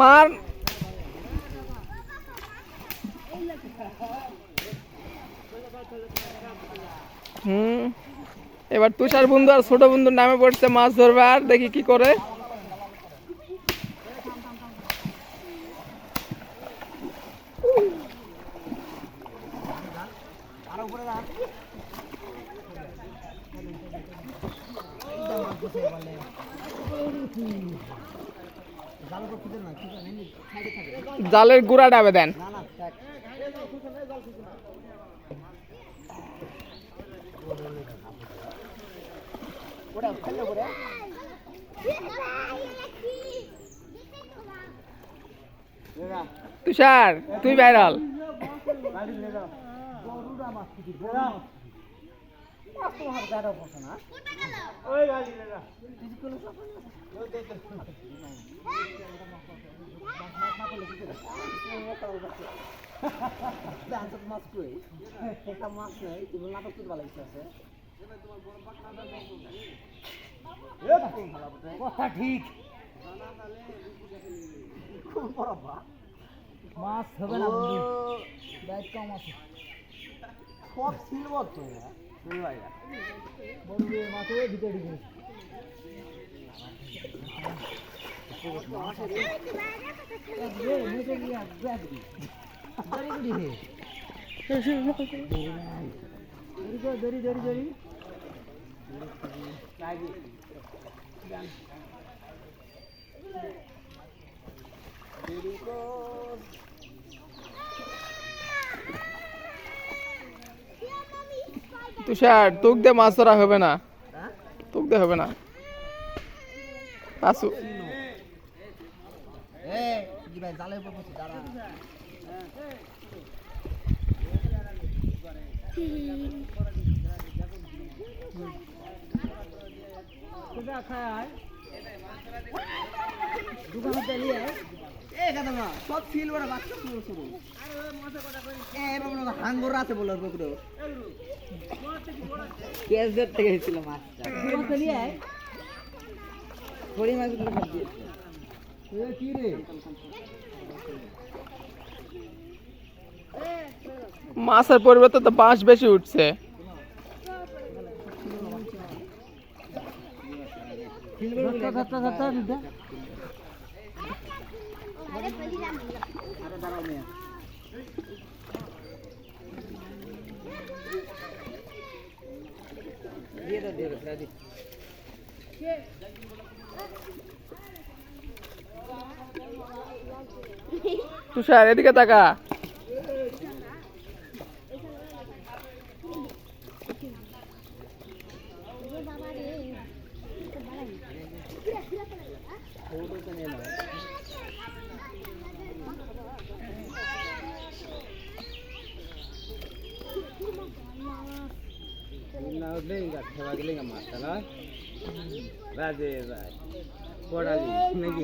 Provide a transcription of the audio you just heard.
মার এবার তুষার বন্ধু আর ছোট বন্ধুর নামে পড়ছে মাছ ধরবে, আর দেখি কি করে। জালের গুড়া ডাবে দেন। তুষার তুই ভাইরাল। ঠিক মাছ হবে না, দায়িত্ব কম আছে। সব সিলভার তো বড় মাছ ভিতরে ঢুকে তুষার তোক দিয়ে মাছ ধরা হবে না, তোক দিয়ে হবে না। আসু সব সিলভার বাচ্চা শুরু হাঙ্গর আছে বলার পুকুরে কেস ধরতে গেছিল মাছটা বড়ি মাছগুলো কি রে মাছের পরিবর্তে তো বাঁশ বেশি উঠছে। তুষার এদিকে তাকা। রাজে রাজ পড়ালি নাকি